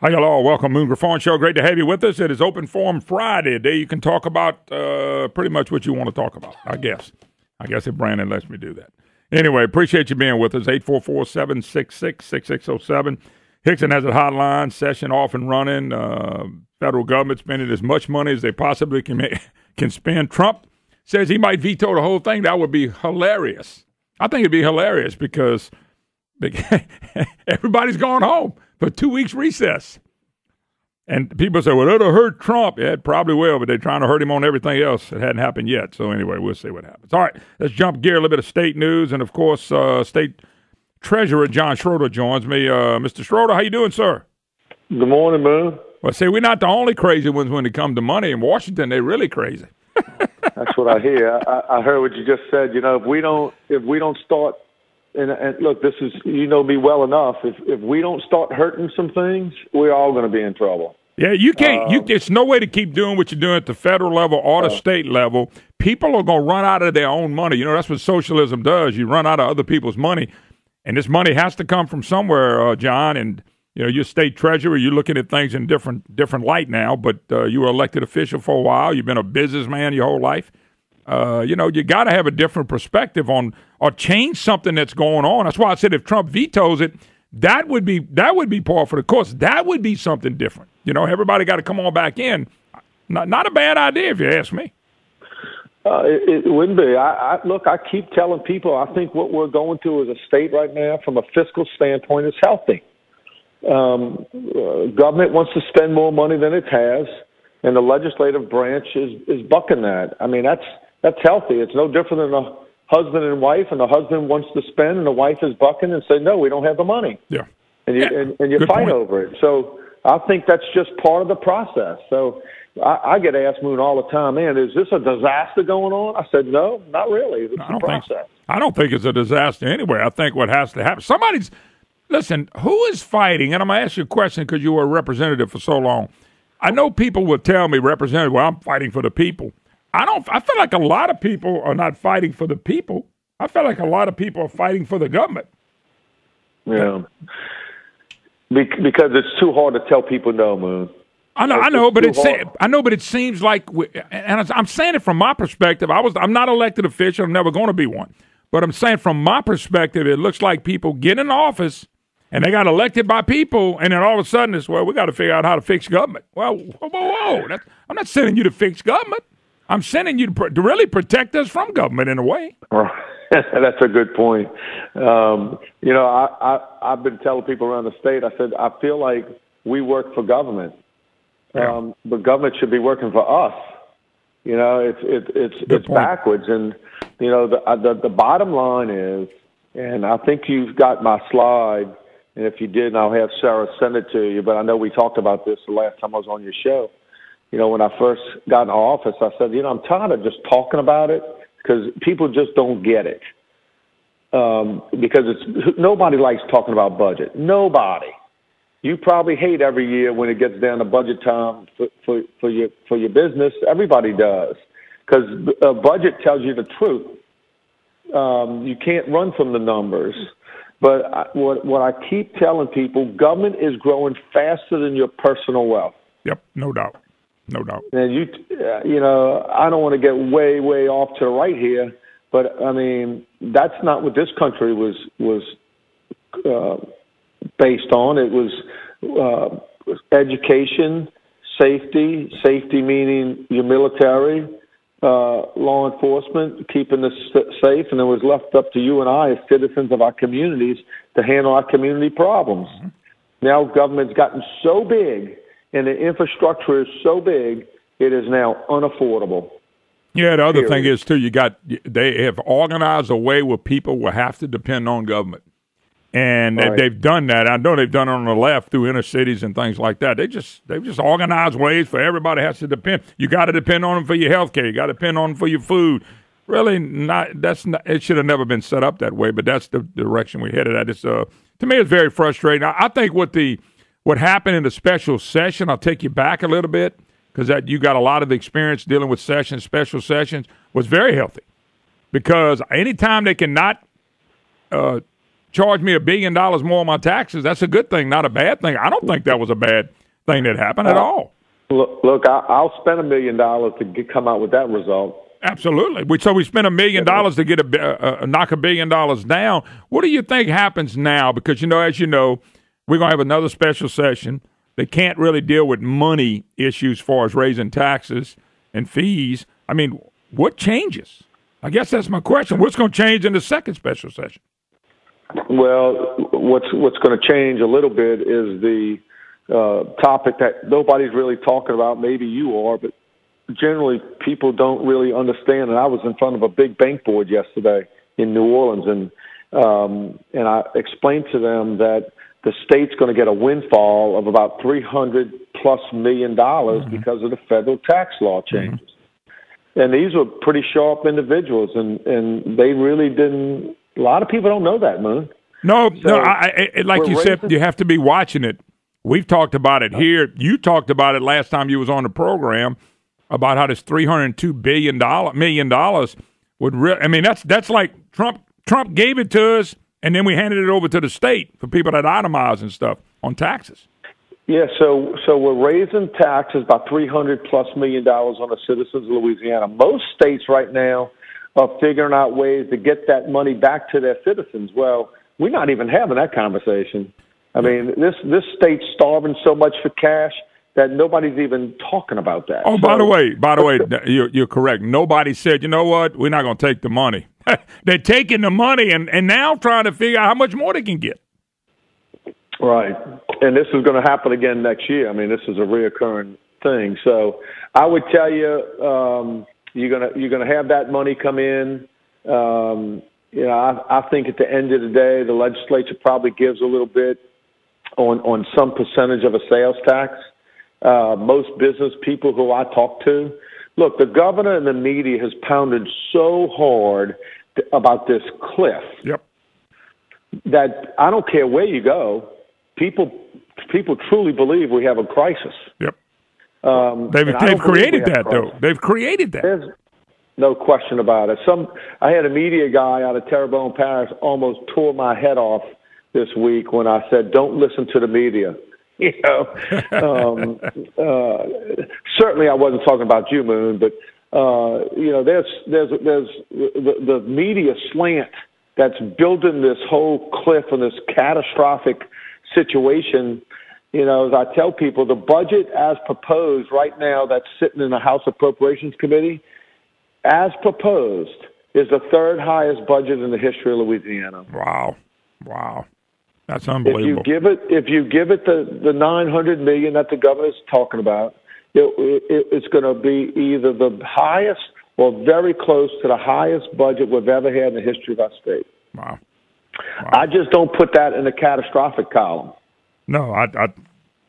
Hi, hello. Welcome, Moon Griffon Show. Great to have you with us. It is Open Forum Friday. A day you can talk about pretty much what you want to talk about, I guess. If Brandon lets me do that. Anyway, appreciate you being with us. 844-766-6607. Hickson has a hotline, session off and running. Federal government spending as much money as they possibly can spend. Trump says he might veto the whole thing. That would be hilarious. I think it'd be hilarious because everybody's gone home for 2 weeks recess. And people say, well, it'll hurt Trump. Yeah, it probably will, but they're trying to hurt him on everything else. It hadn't happened yet. So anyway, we'll see what happens. All right, let's jump gear, a little bit of state news. And, of course, State Treasurer John Schroder joins me. Mr. Schroder, how you doing, sir? Good morning, Moon. Well, see, we're not the only crazy ones when it comes to money. In Washington, they're really crazy. That's what I hear. I heard what you just said. You know, if we don't start, and look, this is, you know me well enough. If we don't start hurting some things, we're all going to be in trouble. Yeah, you can't. There's no way to keep doing what you're doing at the federal level or the state level. People are going to run out of their own money. You know, that's what socialism does. You run out of other people's money, and this money has to come from somewhere, John. And you know, you're state treasurer. You're looking at things in different light now. But you were elected official for a while. You've been a businessman your whole life. You know, you got to have a different perspective on or change something that's going on. That's why I said if Trump vetoes it, that would be par for the course. That would be something different. You know, everybody got to come on back in. Not a bad idea if you ask me. It wouldn't be. Look, I keep telling people I think what we're going through as a state right now from a fiscal standpoint is healthy. Government wants to spend more money than it has, and the legislative branch is bucking that. I mean, that's healthy. It's no different than a husband and wife, and the husband wants to spend, and the wife is bucking and say, no, we don't have the money. Yeah. And you Good fight point. over it. So I think that's just part of the process. So I get asked, Moon, all the time, man, is this a disaster going on? I said, no, not really. It's a process. I don't think it's a disaster anyway. I think what has to happen, listen, who is fighting? And I'm going to ask you a question because you were a representative for so long. I know people will tell me, Representative, well, I'm fighting for the people. I feel like a lot of people are not fighting for the people. I feel like a lot of people are fighting for the government. Yeah. Because it's too hard to tell people no, Moon. I know, but it seems like, and I'm saying it from my perspective. I'm not an elected official. I'm never going to be one. But I'm saying from my perspective, it looks like people get in office and they got elected by people, and then all of a sudden it's, well, we got to figure out how to fix government. Well, whoa. I'm not sending you to fix government. I'm sending you to really protect us from government in a way. That's a good point. You know, I've been telling people around the state, I said, I feel like we work for government, but government should be working for us. You know, it's backwards. And, you know, the bottom line is, and I think you've got my slide, and if you didn't, I'll have Sarah send it to you, but I know we talked about this the last time I was on your show. You know, when I first got in office, I said, you know, I'm tired of just talking about it because people just don't get it. Because nobody likes talking about budget. Nobody. You probably hate every year when it gets down to budget time for your business. Everybody does, because a budget tells you the truth. You can't run from the numbers. But what I keep telling people, government is growing faster than your personal wealth. Yep, no doubt. No doubt. And you know, I don't want to get way off to the right here, but I mean, that's not what this country was based on. It was education, safety meaning your military, law enforcement, keeping us safe, and it was left up to you and I as citizens of our communities to handle our community problems. Mm-hmm. Now government's gotten so big, and the infrastructure is so big, it is now unaffordable. Yeah, the other thing is, too, they have organized a way where people will have to depend on government. And they've done that. I know they've done it on the left through inner cities and things like that. They've just organized ways for everybody has to depend. You got to depend on them for your health care. You got to depend on them for your food. Really, it should have never been set up that way, but that's the direction we headed at. To me, it's very frustrating. I think what happened in the special session, I'll take you back a little bit, because you got a lot of experience dealing with special sessions, was very healthy. Because anytime they cannot charge me $1 billion more on my taxes, that's a good thing, not a bad thing. I don't think that was a bad thing that happened at all. Look, I'll spend $1 million to come out with that result. Absolutely. So we spent $1 million to get knock $1 billion down. What do you think happens now? Because, as you know, we're going to have another special session. They can't really deal with money issues as far as raising taxes and fees. I mean, what changes? I guess that's my question. What's going to change in the second special session? Well, what's going to change a little bit is the topic that nobody's really talking about. Maybe you are, but generally people don't really understand. And I was in front of a big bank board yesterday in New Orleans, and I explained to them that the state's going to get a windfall of about $300+ million because of the federal tax law changes. And these were pretty sharp individuals, and they really didn't. A lot of people don't know that, Moon. No, like you said, you have to be watching it. We've talked about it here. You talked about it last time you was on the program about how this $302 million would. I mean, that's like Trump gave it to us, and then we handed it over to the state for people that itemize and stuff on taxes. Yeah, so we're raising taxes by $300+ million on the citizens of Louisiana. Most states right now are figuring out ways to get that money back to their citizens. Well, we're not even having that conversation. I mean, this state's starving so much for cash that nobody's even talking about that. Oh, by the way, you're correct. Nobody said, you know what, we're not going to take the money. They're taking the money and now trying to figure out how much more they can get. Right. And this is going to happen again next year. I mean, this is a reoccurring thing. So I would tell you, you're gonna have that money come in. I think at the end of the day, the legislature probably gives a little bit on some percentage of a sales tax. Most business people who I talk to, look, the governor and the media has pounded so hard about this cliff. Yep. That I don't care where you go, people truly believe we have a crisis. Yep. They've created that, though. They've created that. There's no question about it. I had a media guy out of Terrebonne Parish almost tore my head off this week when I said, "Don't listen to the media." Certainly I wasn't talking about you, Moon, but there's the media slant that's building this whole cliff and this catastrophic situation. As I tell people, the budget as proposed right now that's sitting in the House Appropriations Committee, as proposed, is the third highest budget in the history of Louisiana. Wow. That's unbelievable. If you give it the $900 million that the governor's talking about, it's going to be either the highest or very close to the highest budget we've ever had in the history of our state. Wow. I just don't put that in the catastrophic column. No, I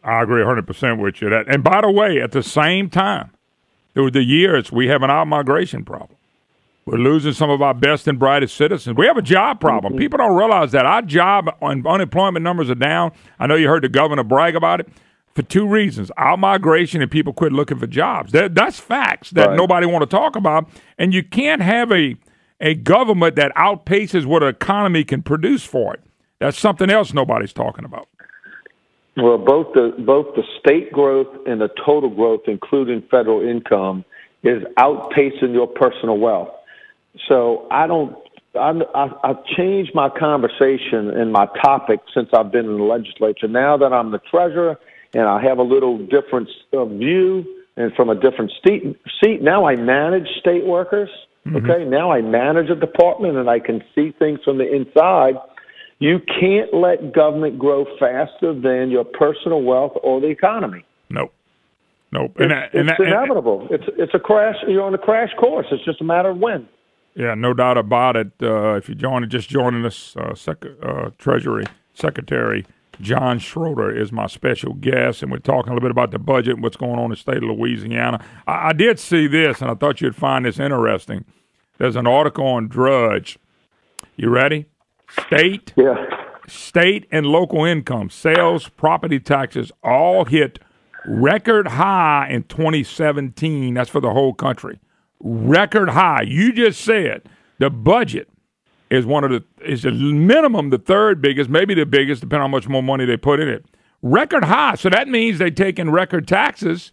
agree 100% with you. And by the way, at the same time, through the years, we have an out-migration problem. We're losing some of our best and brightest citizens. We have a job problem. Mm-hmm. People don't realize that. Our job and unemployment numbers are down. I know you heard the governor brag about it. For two reasons: out-migration and people quit looking for jobs. That's facts that nobody want to talk about. And you can't have a government that outpaces what an economy can produce for it. That's something else nobody's talking about. Well, both the state growth and the total growth, including federal income, is outpacing your personal wealth. So I've changed my conversation and my topic since I've been in the legislature. Now that I'm the treasurer and I have a little different view and from a different seat, now I manage state workers. Mm-hmm. Okay, now I manage a department and I can see things from the inside. You can't let government grow faster than your personal wealth or the economy. Nope. It's inevitable. It's a crash. You're on a crash course. It's just a matter of when. Yeah, no doubt about it. If you're just joining us, Treasury Secretary John Schroder is my special guest, and we're talking a little bit about the budget and what's going on in the state of Louisiana. I did see this, and I thought you'd find this interesting. There's an article on Drudge. You ready? State and local income, sales, property taxes all hit record high in 2017. That's for the whole country. Record high. You just said the budget is a minimum the third biggest, maybe the biggest, depending on how much more money they put in it. Record high. So that means they take in record taxes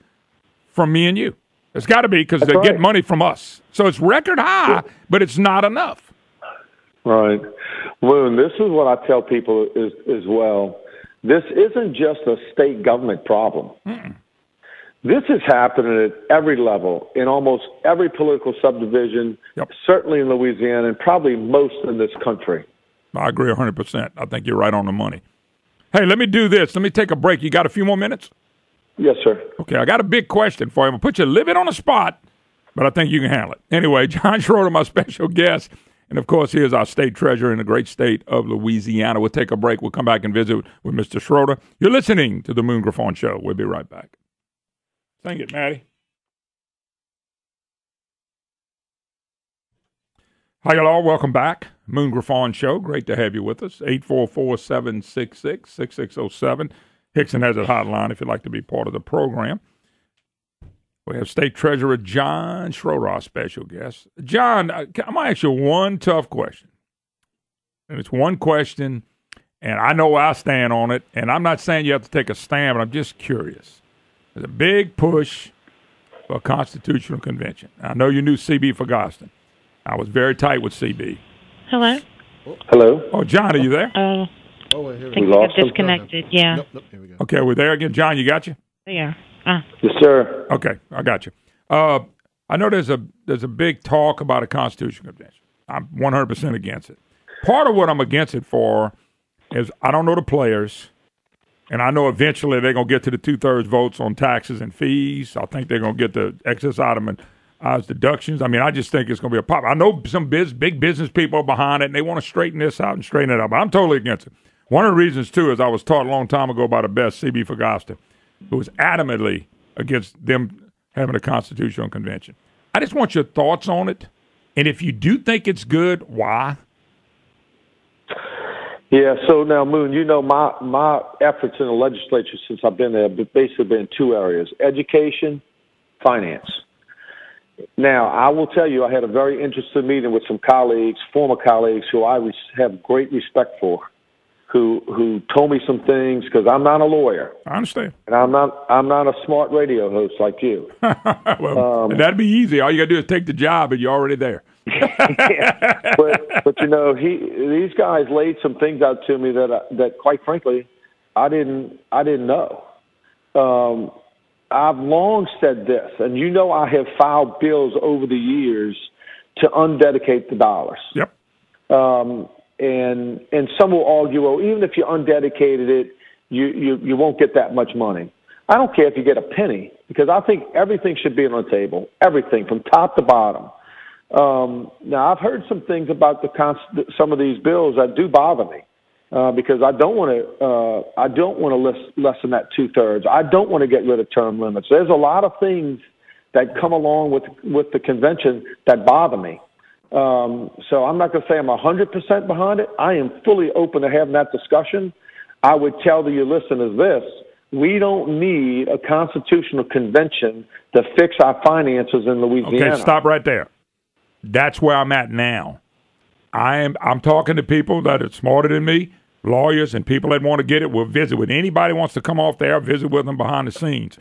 from me and you. It's got to be because they get money from us. So it's record high, but it's not enough. Right. Loon, this is what I tell people as well. This isn't just a state government problem. Mm-mm. This is happening at every level, in almost every political subdivision, certainly in Louisiana, and probably most in this country. I agree 100%. I think you're right on the money. Hey, let me do this. Let me take a break. You got a few more minutes? Yes, sir. Okay, I got a big question for you. I'm going to put you a little bit on the spot, but I think you can handle it. Anyway, John Schroder, my special guest, and, of course, he is our state treasurer in the great state of Louisiana. We'll take a break. We'll come back and visit with Mr. Schroder. You're listening to the Moon Griffon Show. We'll be right back. Sing it, Maddie. Hi, y'all. Welcome back. Moon Griffon Show. Great to have you with us. 844-766-6607. Hickson has a hotline if you'd like to be part of the program. We have State Treasurer John Schroder, our special guest. John, I'm going to ask you one tough question. And it's one question, and I know I stand on it, and I'm not saying you have to take a stand, but I'm just curious. There's a big push for a constitutional convention. I know you knew C.B. Fogoston. I was very tight with C.B. Hello? Hello? Oh, John, are you there? I think we got disconnected. Yeah. Nope, here we go. Okay, we're there again. John, you got you? Yeah. Yes, sir. Okay, I got you. I know there's a big talk about a constitutional convention. I'm 100% against it. Part of what I'm against it for is I don't know the players. And I know eventually they're going to get to the 2/3 votes on taxes and fees. I think they're going to get the excess itemized deductions. I mean, I just think it's going to be a pop. I know some big business people are behind it, and they want to straighten this out and straighten it out. But I'm totally against it. One of the reasons, too, is I was taught a long time ago by the best, C.B. Fogoston, who was adamantly against them having a constitutional convention. I just want your thoughts on it. And if you do think it's good, why? Yeah, so now, Moon, you know my efforts in the legislature since I've been there have basically been in two areas, education, finance. Now, I will tell you, I had a very interesting meeting with some colleagues, former colleagues, who I have great respect for, who told me some things, because I'm not a lawyer. I understand. And I'm not a smart radio host like you. Well, that'd be easy. All you got to do is take the job, and you're already there. Yeah. But you know, these guys laid some things out to me that quite frankly, I didn't know. I've long said this, and you know, I have filed bills over the years to undedicate the dollars. Yep. And some will argue, well, even if you undedicated it, you won't get that much money. I don't care if you get a penny, because I think everything should be on the table, everything from top to bottom. Now, I've heard some things about some of these bills that do bother me, because I don't want to lessen that 2/3. I don't want to get rid of term limits. There's a lot of things that come along with the convention that bother me. So I'm not going to say I'm 100% behind it. I am fully open to having that discussion. I would tell your listeners this: we don't need a constitutional convention to fix our finances in Louisiana. Okay, stop right there. That's where I'm at now. I'm talking to people that are smarter than me, lawyers and people that want to get it. We'll visit with anybody who wants to come off there, visit with them behind the scenes.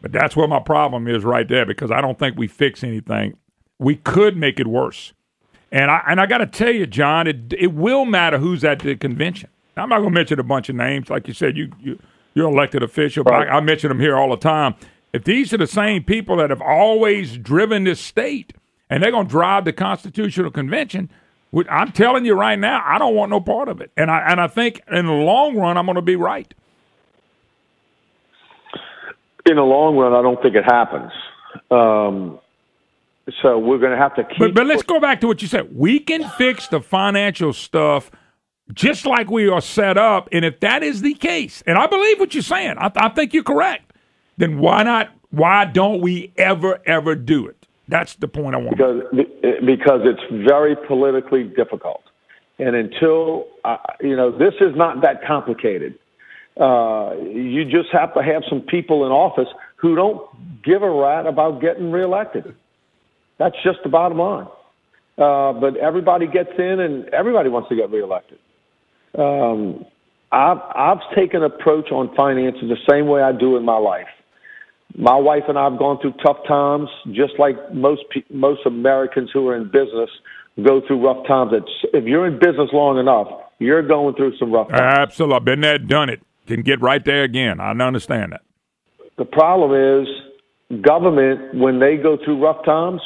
But that's where my problem is right there, because I don't think we fix anything. We could make it worse. And I got to tell you, John, it will matter who's at the convention. I'm not going to mention a bunch of names. Like you said, you're an elected official, but I mention them here all the time. If these are the same people that have always driven this state, and they're going to drive the Constitutional Convention, I'm telling you right now, I don't want no part of it. And I think in the long run, I'm going to be right. In the long run, I don't think it happens. So we're going to have to keep... But let's go back to what you said. We can fix the financial stuff just like we are set up. And if that is the case, and I believe what you're saying, I think you're correct, then why not? Why don't we ever do it? That's the point I want. Because it's very politically difficult, and until this is not that complicated. You just have to have some people in office who don't give a rat about getting reelected. That's just the bottom line. but everybody gets in, and everybody wants to get reelected. I've taken an approach on finances the same way I do in my life. My wife and I have gone through tough times, just like most Americans who are in business go through rough times. If you're in business long enough, you're going through some rough times. Absolutely. I've been there, done it. Can get right there again. I understand that. The problem is government, when they go through rough times,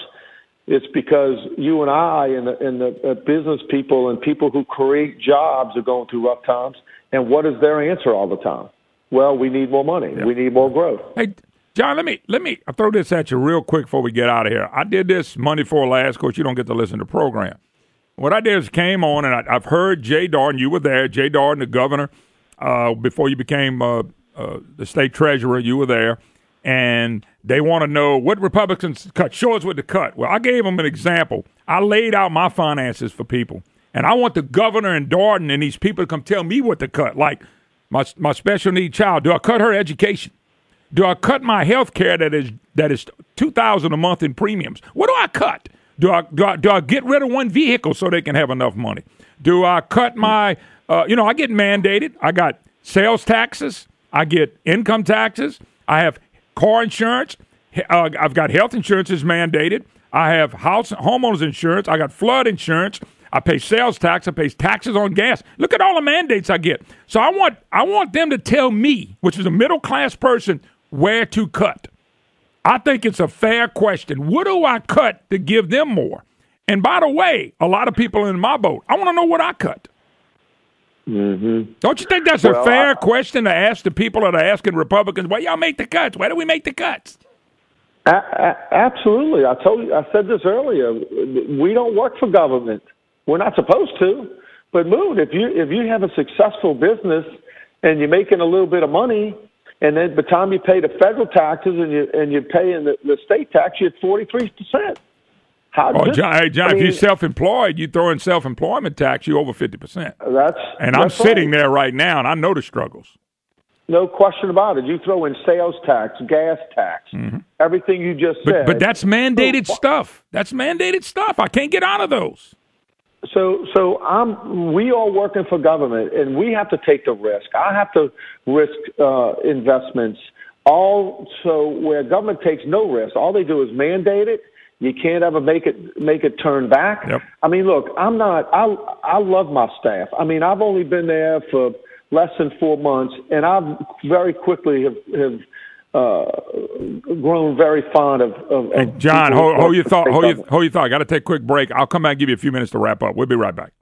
it's because you and I and the business people and people who create jobs are going through rough times. And what is their answer all the time? Well, we need more money. Yeah. We need more growth. Hey, John, let me I'll throw this at you real quick before we get out of here. I did this Monday before last. Of course, you don't get to listen to the program. What I did is came on, and I've heard Jay Darden. You were there. Jay Darden, the governor, before you became the state treasurer, you were there. And they want to know what Republicans cut. Show us what to cut. Well, I gave them an example. I laid out my finances for people. And I want the governor and Darden and these people to come tell me what to cut. Like my special need child. Do I cut her education? Do I cut my health care that is $2,000 a month in premiums? What do I cut? Do I get rid of one vehicle so they can have enough money? Do I cut my I get mandated. I got sales taxes. I get income taxes. I have car insurance. I've got health insurance is mandated. I have homeowners insurance. I got flood insurance. I pay sales tax. I pay taxes on gas. Look at all the mandates I get. So I want them to tell me, which is a middle class person, where to cut. I think it's a fair question. What do I cut to give them more? And by the way, a lot of people in my boat, I want to know what I cut. Mm-hmm. Don't you think that's a fair question to ask the people that are asking Republicans, why y'all make the cuts? Why do we make the cuts? Absolutely. I said this earlier. We don't work for government. We're not supposed to. But Moon, if you have a successful business and you're making a little bit of money, and then by the time you pay the federal taxes and you're paying the state tax, you're at 43%. John, if you're self-employed, you throw in self-employment tax, you're over 50%. I'm sitting there right now, and I know the struggles. No question about it. You throw in sales tax, gas tax, everything you just said. But that's mandated stuff. That's mandated stuff. I can't get out of those. So we are working for government, and we have to take the risk. I have to risk investments. Also, where government takes no risk, all they do is mandate it. You can't ever make it turn back. Yep. I mean, look, I love my staff. I mean, I've only been there for less than 4 months, and I've very quickly have grown very fond of hey, John, hold your thought. Hold your thought. I got to take a quick break. I'll come back and give you a few minutes to wrap up. We'll be right back.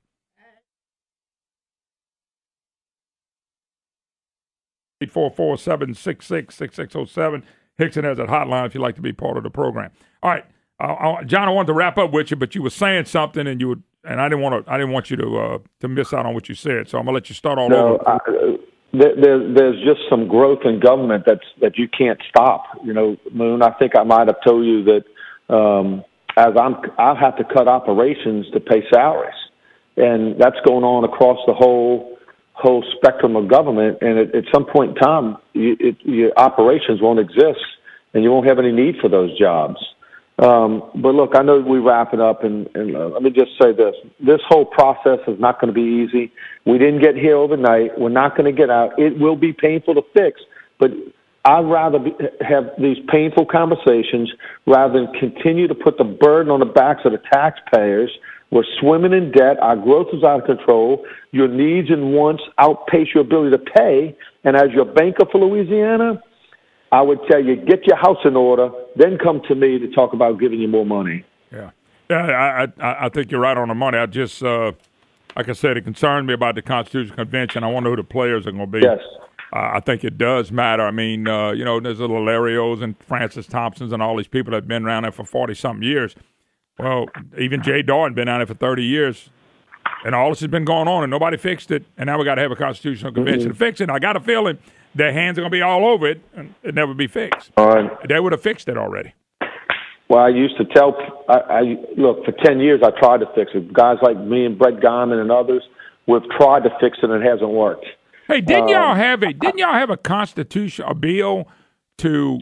844-766-6607. Hickson has that hotline if you'd like to be part of the program. All right, John, I wanted to wrap up with you, but you were saying something, and I didn't want you to miss out on what you said. So I'm gonna let you start all over. There's just some growth in government that you can't stop. You know, Moon, I think I might have told you that I'll have to cut operations to pay salaries, and that's going on across the whole spectrum of government. And at some point in time, your operations won't exist, and you won't have any need for those jobs. But look, I know we're wrapping up, and let me just say this. This whole process is not going to be easy. We didn't get here overnight. We're not going to get out. It will be painful to fix, but I'd rather have these painful conversations rather than continue to put the burden on the backs of the taxpayers. We're swimming in debt. Our growth is out of control. Your needs and wants outpace your ability to pay. And as your banker for Louisiana, I would tell you, get your house in order, then come to me to talk about giving you more money. Yeah, I think you're right on the money. I just, like I said, it concerned me about the Constitutional Convention. I wonder who the players are going to be. Yes. I think it does matter. I mean, there's the Larios and Francis Thompsons and all these people that have been around there for 40-something years. Well, even Jay Darden been out there for 30 years, and all this has been going on, and nobody fixed it, and now we got to have a Constitutional Convention to fix it. I got a feeling their hands are going to be all over it, and it never be fixed. They would have fixed it already. Well, I used to tell, look, for 10 years I tried to fix it. Guys like me and Brett Garman and others, we've tried to fix it and it hasn't worked. Hey, didn't y'all have a constitutional bill to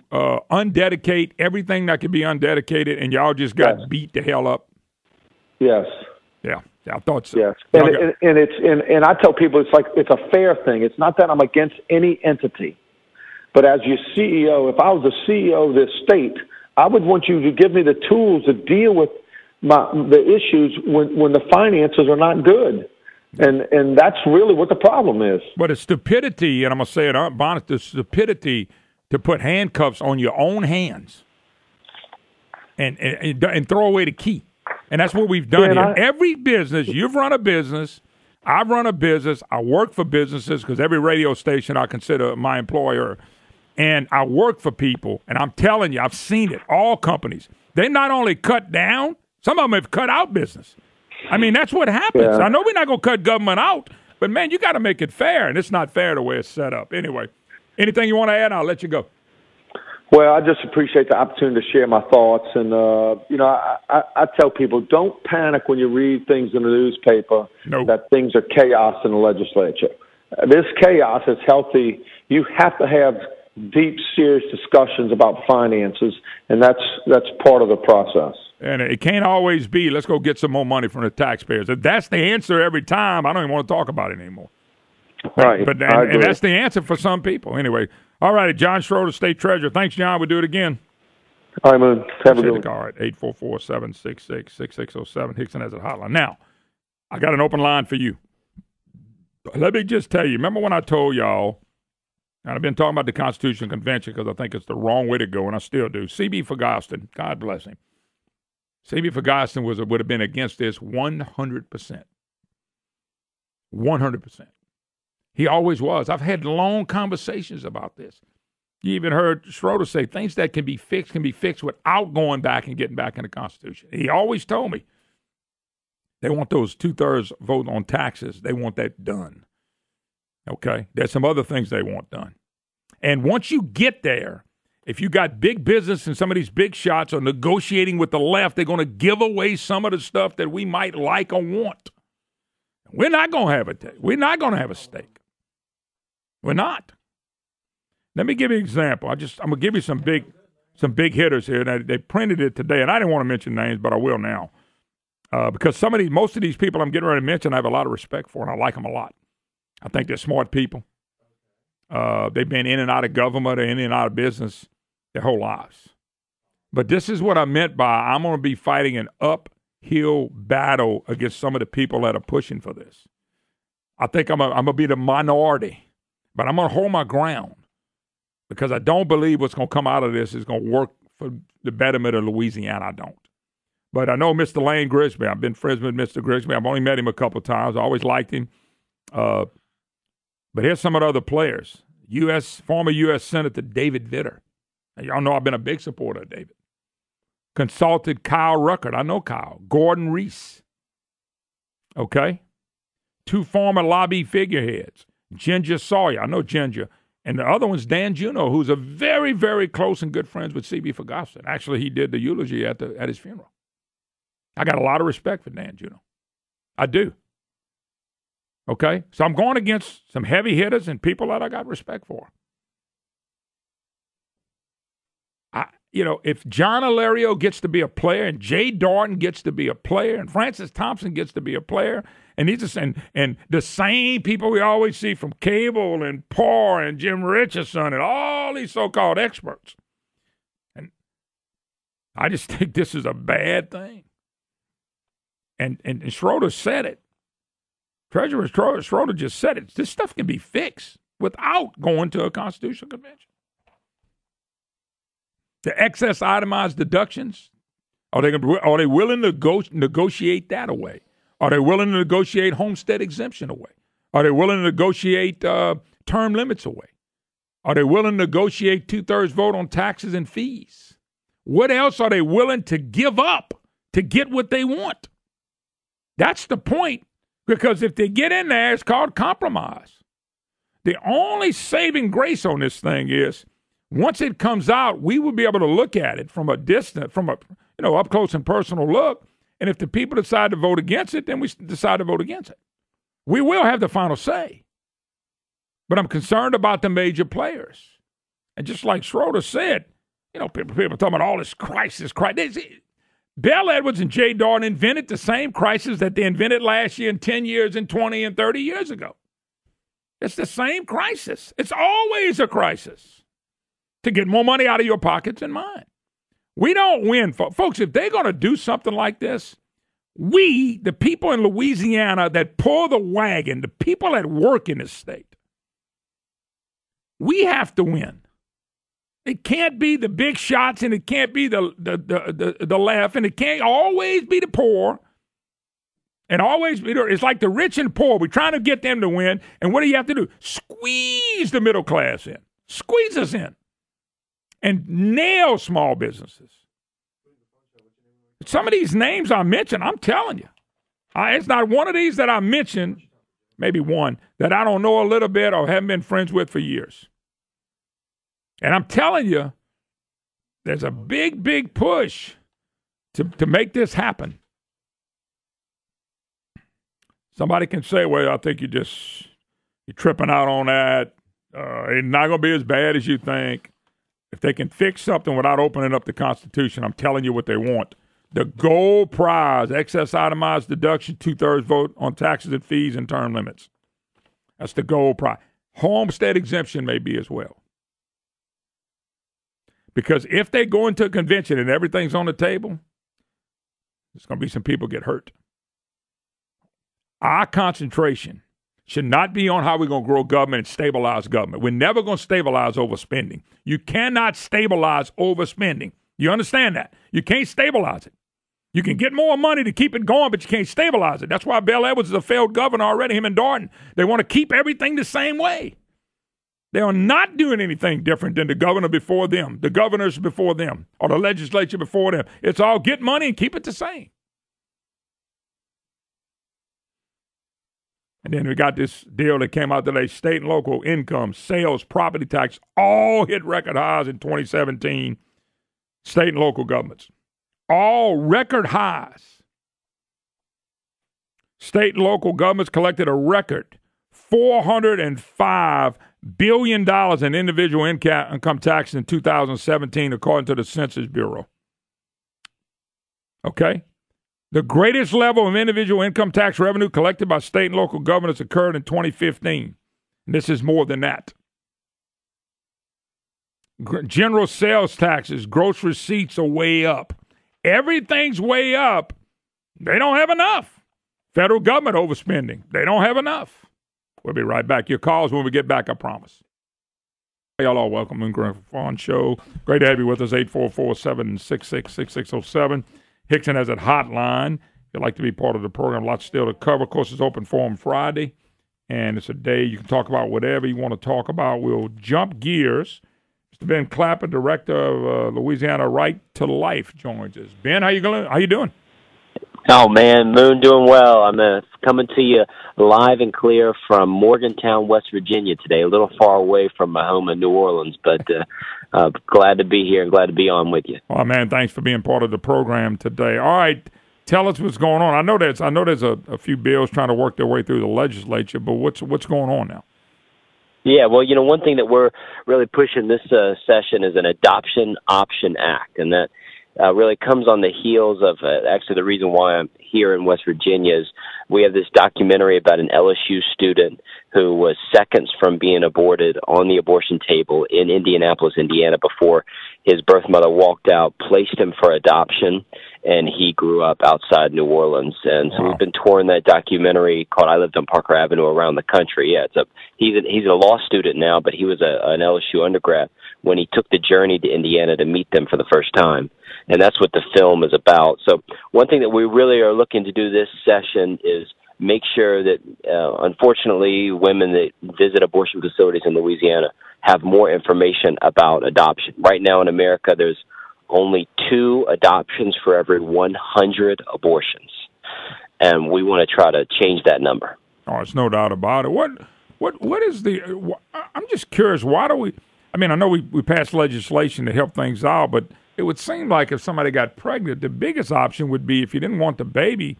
undedicate everything that could be undedicated, and y'all just got beat the hell up? Yes. Yeah, I thought so. Yes, and I tell people it's a fair thing. It's not that I'm against any entity, but as your CEO, if I was the CEO of this state, I would want you to give me the tools to deal with the issues when the finances are not good, and that's really what the problem is. But it's stupidity, and I'm gonna say it, Bonnet, the stupidity to put handcuffs on your own hands and throw away the key. And that's what we've done here. Every business, you've run a business, I've run a business, I work for businesses because every radio station I consider my employer, and I work for people, and I'm telling you, I've seen it, all companies. They not only cut down, some of them have cut out business. I mean, that's what happens. Yeah. I know we're not going to cut government out, but, man, you got to make it fair, and it's not fair the way it's set up. Anyway, anything you want to add, I'll let you go. Well, I just appreciate the opportunity to share my thoughts. And, I tell people, don't panic when you read things in the newspaper that things are chaos in the legislature. This chaos is healthy. You have to have deep, serious discussions about finances, and that's part of the process. And it can't always be, let's go get some more money from the taxpayers. If that's the answer every time, I don't even want to talk about it anymore. Right. And that's the answer for some people. Anyway, all right, John Schroder, State Treasurer. Thanks, John. We'll do it again. All right, man. Have a good one. All right, 844-766-6607. Hickson has a hotline. Now, I got an open line for you. Let me just tell you, remember when I told y'all, and I've been talking about the Constitutional Convention because I think it's the wrong way to go, and I still do. C.B. Ferguson, God bless him. C.B. Ferguson would have been against this 100%. 100%. He always was. I've had long conversations about this. You even heard Schroder say things that can be fixed without going back and getting back in the Constitution. He always told me they want those 2/3 vote on taxes. They want that done. Okay? There's some other things they want done. And once you get there, if you got big business and some of these big shots are negotiating with the left, they're going to give away some of the stuff that we might like or want. We're not going to have it. We're not going to have a stake. We're not. Let me give you an example. I'm going to give you some big hitters here. They printed it today, and I didn't want to mention names, but I will now. Because most of these people I'm getting ready to mention, I have a lot of respect for, and I like them a lot. I think they're smart people. They've been in and out of government, or in and out of business their whole lives. But this is what I meant by I'm going to be fighting an uphill battle against some of the people that are pushing for this. I think I'm going to be the minority. But I'm going to hold my ground because I don't believe what's going to come out of this is going to work for the betterment of Louisiana. I don't. But I know Mr. Lane Grigsby. I've been friends with Mr. Grigsby. I've only met him a couple of times. I always liked him. But here's some of the other players. Former U.S. Senator David Vitter. Now, y'all know I've been a big supporter of David. Consulted Kyle Ruckert. I know Kyle. Gordon Reese. Okay? 2 former lobby figureheads. Ginger Sawyer. I know Ginger. And the other one's Dan Juneau, who's a very, very close and good friends with C.B. Ferguson. Actually, he did the eulogy at his funeral. I got a lot of respect for Dan Juneau. I do. Okay? So I'm going against some heavy hitters and people that I got respect for. If John Alario gets to be a player and Jay Darden gets to be a player and Francis Thompson gets to be a player and and the same people we always see from Cable and Parr and Jim Richardson and all these so-called experts. And I just think this is a bad thing. And Schroder said it. Treasurer Schroder just said it. This stuff can be fixed without going to a constitutional convention. The excess itemized deductions, are they willing to negotiate that away? Are they willing to negotiate homestead exemption away? Are they willing to negotiate term limits away? Are they willing to negotiate 2/3 vote on taxes and fees? What else are they willing to give up to get what they want? That's the point, because if they get in there, it's called compromise. The only saving grace on this thing is once it comes out, we will be able to look at it from a distance, up close and personal look. And if the people decide to vote against it, then we decide to vote against it. We will have the final say. But I'm concerned about the major players. And just like Schroder said, people talking about all this crisis. Bell Edwards and Jay Darden invented the same crisis that they invented last year and 10 years and 20 and 30 years ago. It's the same crisis. It's always a crisis to get more money out of your pockets than mine. We don't win. Folks, if they're going to do something like this, we, the people in Louisiana that pull the wagon, the people that work in this state, we have to win. It can't be the big shots, and it can't be the left, and it can't always be the poor. And always, it's like the rich and poor. We're trying to get them to win, and what do you have to do? Squeeze the middle class in. Squeeze us in. And nail small businesses. Some of these names I mentioned, I'm telling you, it's not one of these that I mentioned, maybe one, that I don't know a little bit or haven't been friends with for years. And I'm telling you, there's a big, big push to make this happen. Somebody can say, well, I think you're tripping out on that. It's not going to be as bad as you think. If they can fix something without opening up the Constitution, I'm telling you what they want. The gold prize, excess itemized deduction, 2/3 vote on taxes and fees and term limits. That's the gold prize. Homestead exemption may be as well. Because if they go into a convention and everything's on the table, there's going to be some people get hurt. Our concentration should not be on how we're going to grow government and stabilize government. We're never going to stabilize overspending. You cannot stabilize overspending. You understand that? You can't stabilize it. You can get more money to keep it going, but you can't stabilize it. That's why Bell Edwards is a failed governor already, him and Darden. They want to keep everything the same way. They are not doing anything different than the governor before them, the governors before them, or the legislature before them. It's all get money and keep it the same. And then we got this deal that came out today, state and local income, sales, property tax, all hit record highs in 2017, state and local governments. All record highs. State and local governments collected a record $405 billion in individual income tax in 2017, according to the Census Bureau. Okay? The greatest level of individual income tax revenue collected by state and local governments occurred in 2015. And this is more than that. General sales taxes, gross receipts are way up. Everything's way up. They don't have enough. Federal government overspending. They don't have enough. We'll be right back. Your calls when we get back, I promise. Y'all all welcome to the Griffon Show. Great to have you with us, 844-766-6607. Hickson has that hotline. If you'd like to be part of the program, lots still to cover. Of course, it's open forum Friday, and it's a day you can talk about whatever you want to talk about. We'll jump gears. Mr. Ben Clapper, director of Louisiana Right to Life, joins us. Ben, how you doing? Oh, man, Moon, doing well. I'm coming to you live and clear from Morgantown, West Virginia today, a little far away from my home in New Orleans, but glad to be here and glad to be on with you. Oh, man, thanks for being part of the program today. All right, tell us what's going on. I know there's a few bills trying to work their way through the legislature, but what's going on now? Yeah, well, one thing that we're really pushing this session is an Adoption Option Act, and that really comes on the heels of actually the reason why I'm here in West Virginia is we have this documentary about an LSU student who was seconds from being aborted on the abortion table in Indianapolis, Indiana, before his birth mother walked out, placed him for adoption, and he grew up outside New Orleans. And so we've been touring that documentary called I Lived on Parker Avenue around the country. Yeah, he's a law student now, but he was an LSU undergrad when he took the journey to Indiana to meet them for the first time. And that's what the film is about. So one thing that we really are looking to do this session is make sure that, unfortunately, women that visit abortion facilities in Louisiana have more information about adoption. Right now in America, there's only 2 adoptions for every 100 abortions. And we want to try to change that number. Oh, it's no doubt about it. What is I'm just curious, why do we, I know we passed legislation to help things out, but it would seem like if somebody got pregnant, the biggest option would be, if you didn't want the baby,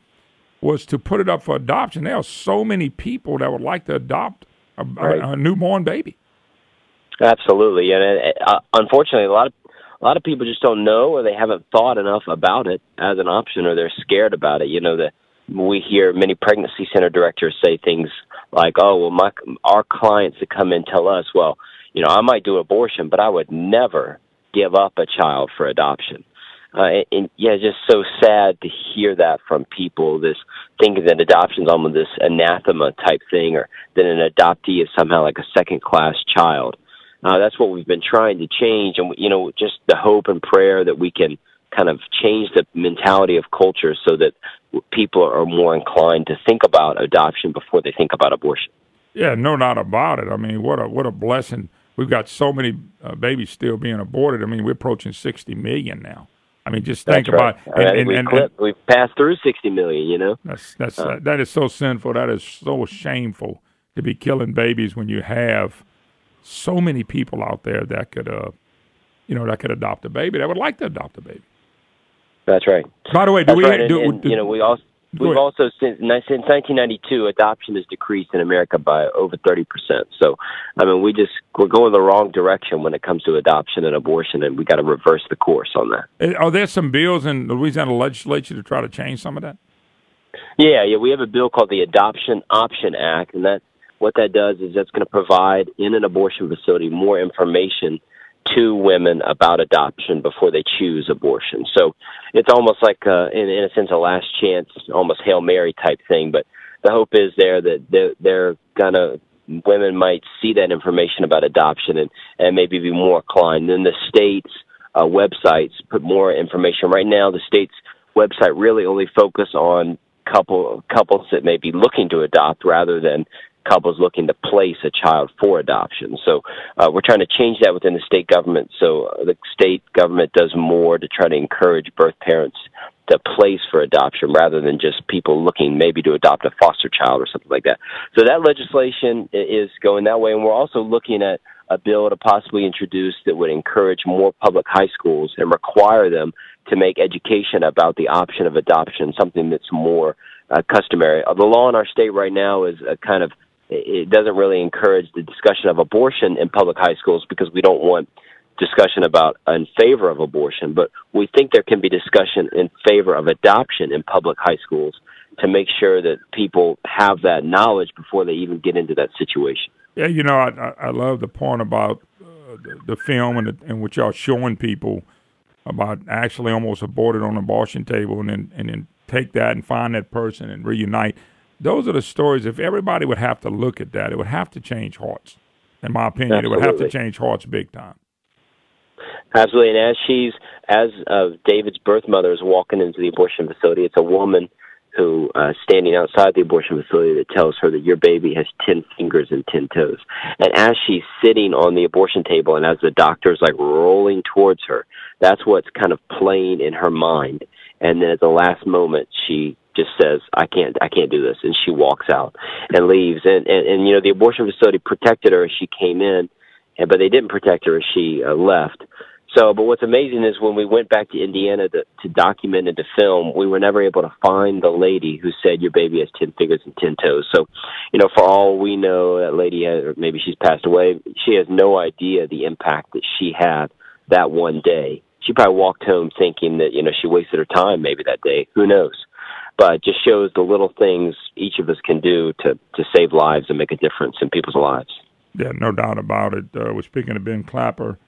was to put it up for adoption. There are so many people that would like to adopt a newborn baby. Absolutely, and unfortunately, a lot lot of people just don't know, or they haven't thought enough about it as an option, or they're scared about it. We hear many pregnancy center directors say things like, "Oh, well, our clients that come in tell us, well, I might do abortion, but I would never give up a child for adoption." It's just so sad to hear that from people, this thinking that adoption is almost this anathema type thing, or that an adoptee is somehow like a second-class child. That's what we've been trying to change, and, just the hope and prayer that we can kind of change the mentality of culture so that people are more inclined to think about adoption before they think about abortion. Yeah, no doubt about it. I mean, what a blessing. We've got so many babies still being aborted. I mean, we're approaching 60 million now. I mean, just think about it. We've passed through 60 million, That is so sinful. That is so shameful to be killing babies when you have so many people out there that could, that could adopt a baby, that would like to adopt a baby. That's right. By the way, we've also since 1992, adoption has decreased in America by over 30%. So, I mean, we're going the wrong direction when it comes to adoption and abortion, and we got to reverse the course on that. Are there some bills in the Louisiana legislature to try to change some of that? Yeah, we have a bill called the Adoption Option Act, and what that does is that's going to provide in an abortion facility more information to women about adoption before they choose abortion. So it's almost like, in a sense, a last chance, almost Hail Mary type thing. But the hope is there that women might see that information about adoption and maybe be more inclined. Then the state's websites put more information. Right now, the state's website really only focus on couples that may be looking to adopt rather than couples looking to place a child for adoption. So we're trying to change that within the state government, so the state government does more to try to encourage birth parents to place for adoption rather than just people looking maybe to adopt a foster child or something like that. So that legislation is going that way, and we're also looking at a bill to possibly introduce that would encourage more public high schools and require them to make education about the option of adoption something that's more customary. The law in our state right now is it doesn't really encourage the discussion of abortion in public high schools because we don't want discussion about in favor of abortion, but we think there can be discussion in favor of adoption in public high schools to make sure that people have that knowledge before they even get into that situation. Yeah, I love the point about the film and what y'all showing people about actually almost aborted on an abortion table and then take that and find that person and reunite. Those are the stories. If everybody would have to look at that, it would have to change hearts. In my opinion, Absolutely. It would have to change hearts big time. Absolutely. And as David's birth mother is walking into the abortion facility, it's a woman who standing outside the abortion facility that tells her that your baby has 10 fingers and 10 toes. And as she's sitting on the abortion table and as the doctor's rolling towards her, that's what's kind of playing in her mind. And then at the last moment, she just says, I can't do this. And she walks out and leaves. And the abortion facility protected her as she came in, but they didn't protect her as she left. But what's amazing is when we went back to Indiana to document and to film, we were never able to find the lady who said your baby has 10 fingers and 10 toes. So, for all we know, that lady or maybe she's passed away. She has no idea the impact that she had that one day. She probably walked home thinking that, she wasted her time maybe that day. Who knows? But it just shows the little things each of us can do to save lives and make a difference in people's lives. Yeah, no doubt about it. We're speaking to Ben Clapper,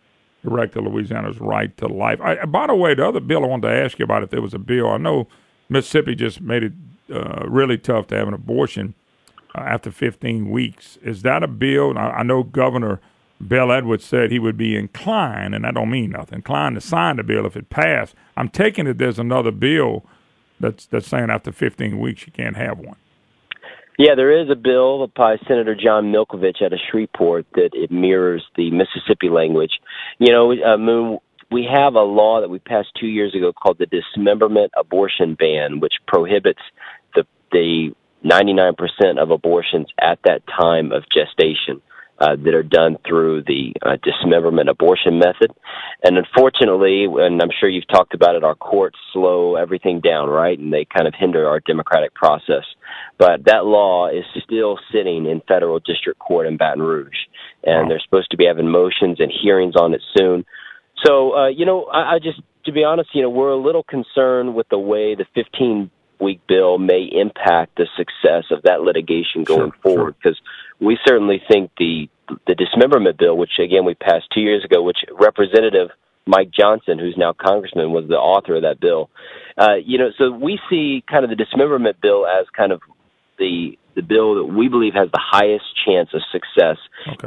Director of Louisiana's Right to Life. By the way, the other bill I wanted to ask you about, if there was a bill, I know Mississippi just made it really tough to have an abortion after 15 weeks. Is that a bill? I know Governor Bell Edwards said he would be inclined, and I don't mean nothing, inclined to sign the bill if it passed. I'm taking it there's another bill that's saying after 15 weeks you can't have one. Yeah, there is a bill by Senator John Milkovich out of Shreveport that it mirrors the Mississippi language. Moon, we have a law that we passed 2 years ago called the Dismemberment Abortion Ban, which prohibits the 99% of abortions at that time of gestation that are done through the dismemberment abortion method. And unfortunately, and I'm sure you've talked about it, our courts slow everything down, right? And they kind of hinder our democratic process. But that law is still sitting in federal district court in Baton Rouge. And they're supposed to be having motions and hearings on it soon. So, I just, to be honest, we're a little concerned with the way the 15-week bill may impact the success of that litigation going forward, because we certainly think the dismemberment bill, which, again, we passed 2 years ago, which Representative Mike Johnson, who's now congressman, was the author of that bill. So we see kind of the dismemberment bill as kind of the bill that we believe has the highest chance of success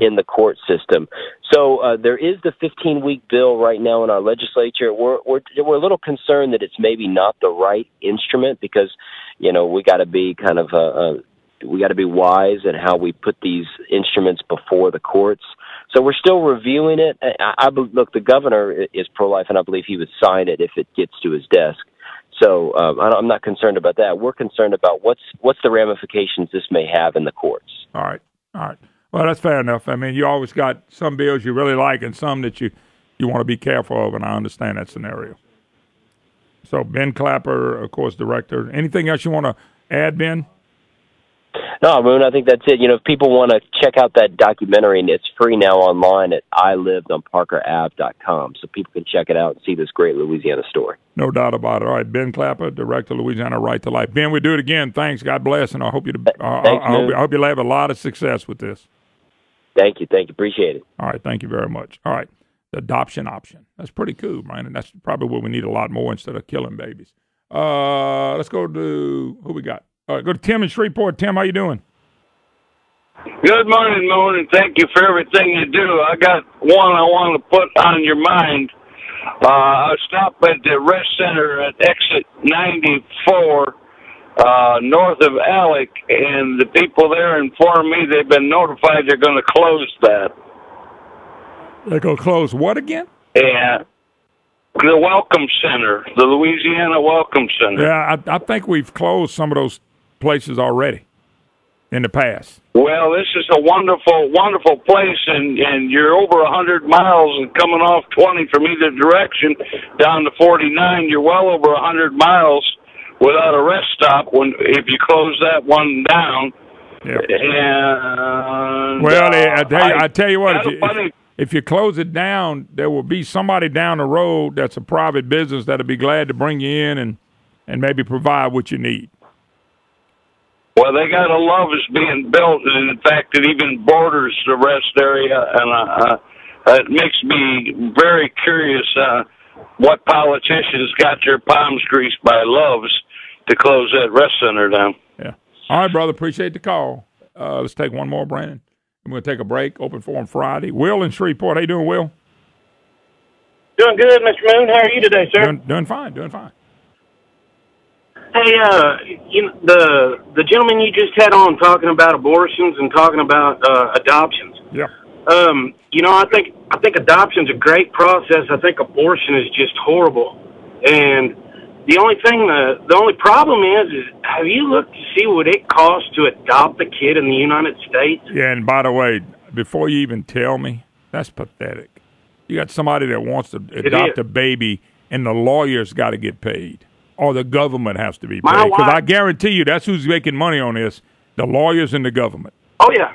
in the court system. So there is the 15-week bill right now in our legislature. We're a little concerned that it's maybe not the right instrument, because we got to be kind of we got to be wise in how we put these instruments before the courts. So we're still reviewing it. Look, the governor is pro-life, and I believe he would sign it if it gets to his desk. So I'm not concerned about that. We're concerned about what's the ramifications this may have in the courts. All right. Well, that's fair enough. I mean, you always got some bills you really like and some that you want to be careful of, and I understand that scenario. So Ben Clapper, of course, director. Anything else you want to add, Ben? No, Moon, I think that's it. If people want to check out that documentary, and it's free now online at ilived.parkerave.com, so people can check it out and see this great Louisiana story. No doubt about it. All right, Ben Clapper, Director, Louisiana Right to Life. Ben, we do it again. Thanks. God bless, and I hope I hope you'll have a lot of success with this. Thank you. Appreciate it. All right, thank you very much. All right, the adoption option. That's pretty cool, Brian, and that's probably what we need a lot more instead of killing babies. Let's go to who we got. All right, go to Tim in Shreveport. Tim, how you doing? Good morning, Moon, and thank you for everything you do. I got one I want to put on your mind. I stopped at the rest center at exit 94 north of Alec, and the people there informed me they've been notified they're going to close that. They're going to close what again? Yeah. The Welcome Center, the Louisiana Welcome Center. Yeah, I think we've closed some of those places already in the past. Well, this is a wonderful, wonderful place, and you're over 100 miles and coming off 20 from either direction down to 49. You're well over 100 miles without a rest stop if you close that one down. Yep. And, well, I tell you what, if you close it down, there will be somebody down the road that's a private business that'll be glad to bring you in and maybe provide what you need. Well, they got a Love's being built, and in fact, it even borders the rest area, and it makes me very curious what politicians got their palms greased by Love's to close that rest center down. Yeah. All right, brother. Appreciate the call. Let's take one more, Brandon. I'm going to take a break. Open forum Friday. Will in Shreveport. How you doing, Will? Doing good, Mr. Moon. How are you today, sir? Doing fine. Hey, the gentleman you just had on talking about abortions and talking about adoptions. Yeah. I think adoption's a great process. I think abortion is just horrible. And the only problem is have you looked to see what it costs to adopt a kid in the United States? Yeah, and by the way, before you even tell me, that's pathetic. You got somebody that wants to adopt a baby, and the lawyer's got to get paid. Or the government has to be paid. Because I guarantee you that's who's making money on this, the lawyers and the government. Oh, yeah.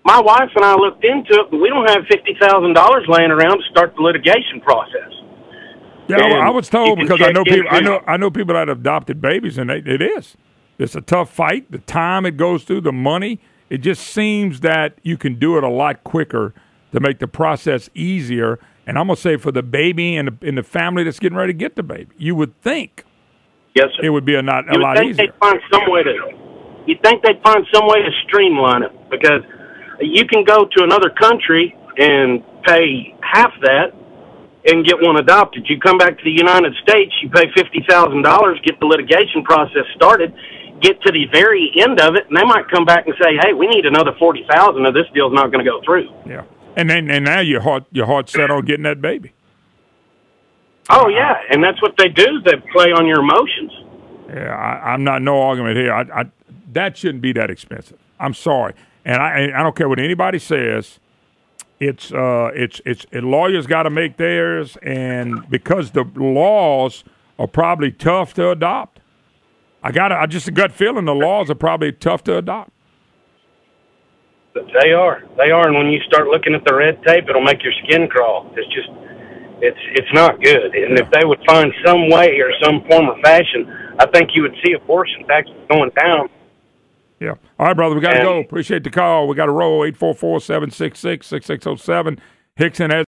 My wife and I looked into it, but we don't have $50,000 laying around to start the litigation process. Yeah, I was told because I know people that have adopted babies, and it is. It's a tough fight. The time it goes through, the money. It just seems that you can do it a lot quicker to make the process easier. And I'm going to say for the baby and the family that's getting ready to get the baby, you would think it would be a lot easier. You'd think they'd find some way to streamline it, because you can go to another country and pay half that and get one adopted. You come back to the United States, you pay $50,000, get the litigation process started, get to the very end of it, and they might come back and say, hey, we need another $40,000 or this deal's not going to go through. Yeah. And now your heart's set on getting that baby. Oh, yeah, and that's what they do. They play on your emotions. Yeah, I'm not no argument here. That shouldn't be that expensive. I'm sorry. And I don't care what anybody says. It's lawyers got to make theirs, and because the laws are probably tough to adopt. I just a gut feeling the laws are probably tough to adopt. They are, and when you start looking at the red tape, it'll make your skin crawl. It's not good. And if they would find some way or some form of fashion, I think you would see abortion taxes going down. Yeah. All right, brother, we got to go. Appreciate the call. We got to roll. 844-766-6607. Hickson has